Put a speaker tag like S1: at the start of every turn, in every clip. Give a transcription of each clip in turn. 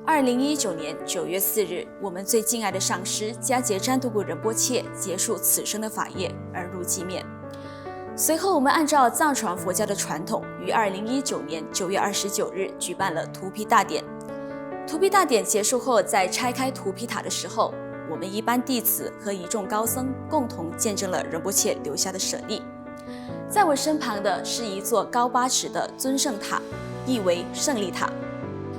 S1: 2019年9月4日，我们最敬爱的上师迦杰詹杜古仁波切结束此生的法业而入寂灭。随后，我们按照藏传佛教的传统，于2019年9月29日举办了荼毗大典。荼毗大典结束后，在拆开荼毗塔的时候，我们一般弟子和一众高僧共同见证了仁波切留下的舍利。在我身旁的是一座高8尺的尊胜塔，意为胜利塔。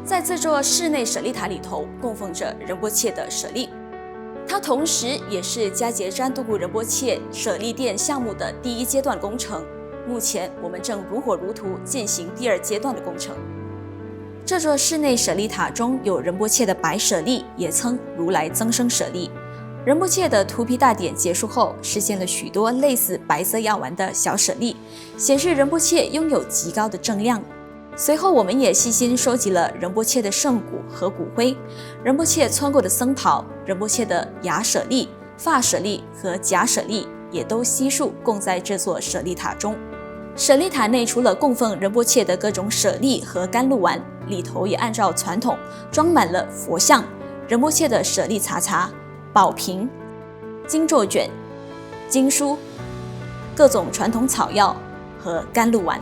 S1: 在这座室内舍利塔里头，供奉着仁波切的舍利，它同时也是迦杰詹杜古仁波切舍利殿项目的第1阶段工程。目前我们正如火如荼进行第2阶段的工程。这座室内舍利塔中有仁波切的白舍利，也称如来增生舍利。仁波切的荼毗大典结束后，实现了许多类似白色药丸的小舍利，显示仁波切拥有极高的正量。随后，我们也细心收集了仁波切的圣骨和骨灰、仁波切穿过的僧袍、仁波切的牙舍利、发舍利和甲舍利，也都悉数供在这座舍利塔中。舍利塔内除了供奉仁波切的各种舍利和甘露丸，里头也按照传统装满了佛像、仁波切的舍利茶茶、宝瓶、经咒卷、经书、各种传统草药和甘露丸。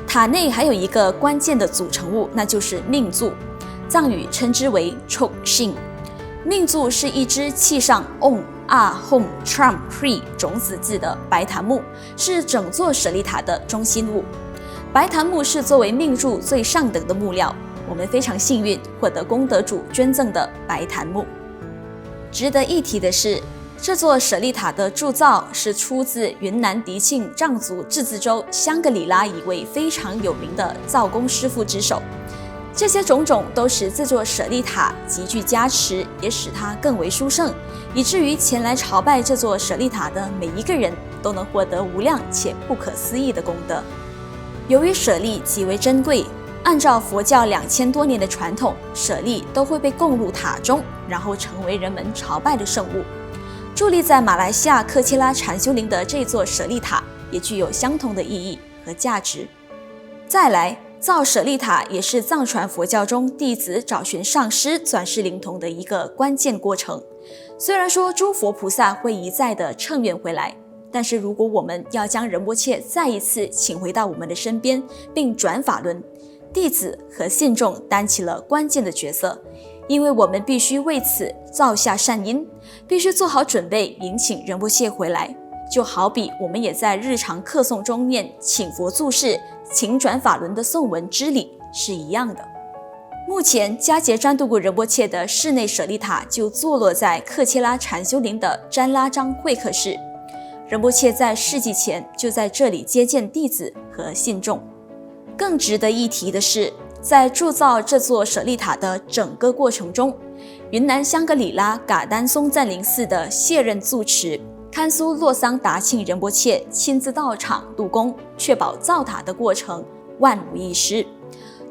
S1: 塔内还有一个关键的组成物，那就是命柱，藏语称之为 chok shin。命柱是一只砌上 om hom tram pri 种子字的白檀木，是整座舍利塔的中心物。白檀木是作为命柱最上等的木料，我们非常幸运获得功德主捐赠的白檀木。值得一提的是，这座舍利塔的铸造是出自云南迪庆藏族自治州香格里拉一位非常有名的造工师傅之手。这些种种都使这座舍利塔极具加持，也使它更为殊胜，以至于前来朝拜这座舍利塔的每一个人都能获得无量且不可思议的功德。由于舍利极为珍贵，按照佛教2000多年的传统，舍利都会被供入塔中，然后成为人们朝拜的圣物。伫立在马来西亚克切拉禅修林的这座舍利塔也具有相同的意义和价值。再来，造舍利塔也是藏传佛教中弟子找寻上师转世灵童的一个关键过程。虽然说诸佛菩萨会一再的乘愿回来，但是如果我们要将仁波切再一次请回到我们的身边并转法轮，弟子和信众担起了关键的角色，因为我们必须为此造下善因，必须做好准备迎请仁波切回来。就好比我们也在日常课诵中念请佛住世、请转法轮的诵文之礼是一样的。目前迦杰詹杜古仁波切的室内舍利塔就坐落在克切拉禅修林的詹拉章会客室，仁波切在世纪前就在这里接见弟子和信众。更值得一提的是，在铸造这座舍利塔的整个过程中，云南香格里拉噶丹松赞林寺的卸任住持堪苏洛桑达庆仁波切亲自到场督工，确保造塔的过程万无一失。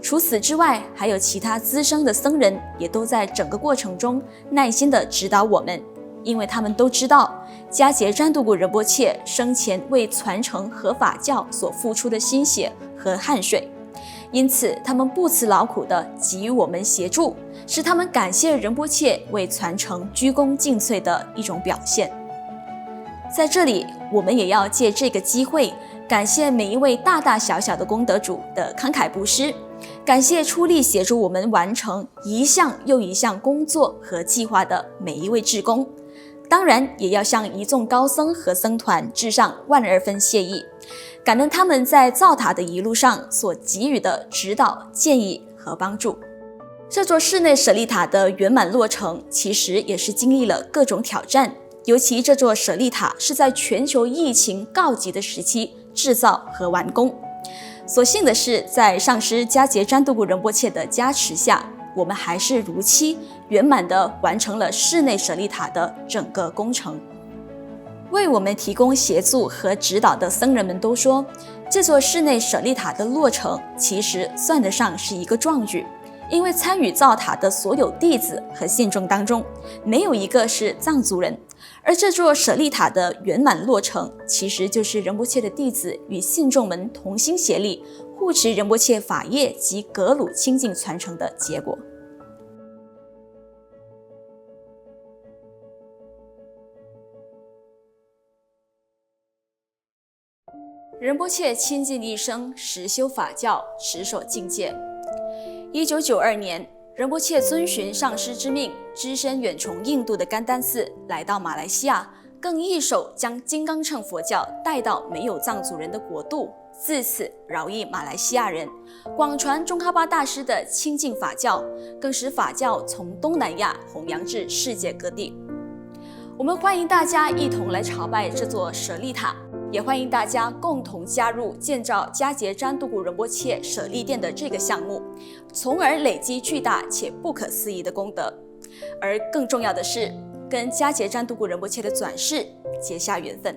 S1: 除此之外，还有其他资深的僧人也都在整个过程中耐心地指导我们，因为他们都知道迦杰詹杜古仁波切生前为传承和法教所付出的心血和汗水，因此他们不辞劳苦地给予我们协助，是他们感谢仁波切为传承鞠躬尽瘁的一种表现。在这里，我们也要借这个机会感谢每一位大大小小的功德主的慷慨布施，感谢出力协助我们完成一项又一项工作和计划的每一位志工。当然，也要向一众高僧和僧团致上12分谢意，感恩他们在造塔的一路上所给予的指导、建议和帮助。这座室内舍利塔的圆满落成，其实也是经历了各种挑战。尤其这座舍利塔是在全球疫情告急的时期制造和完工。所幸的是，在上师迦杰詹杜古仁波切的加持下，我们还是如期圆满地完成了室内舍利塔的整个工程。为我们提供协助和指导的僧人们都说，这座室内舍利塔的落成其实算得上是一个壮举，因为参与造塔的所有弟子和信众当中，没有一个是藏族人。而这座舍利塔的圆满落成，其实就是仁波切的弟子与信众们同心协力，护持仁波切法业及格鲁清净传承的结果。仁波切倾尽一生实修法教，持守境界。1992年，仁波切遵循上师之命，只身远从印度的甘丹寺来到马来西亚，更一手将金刚乘佛教带到没有藏族人的国度，自此饶益马来西亚人，广传宗喀巴大师的清净法教，更使法教从东南亚弘扬至世界各地。我们欢迎大家一同来朝拜这座舍利塔，也欢迎大家共同加入建造迦杰詹杜古仁波切舍利殿的这个项目，从而累积巨大且不可思议的功德。而更重要的是，跟迦杰詹杜古仁波切的转世结下缘分。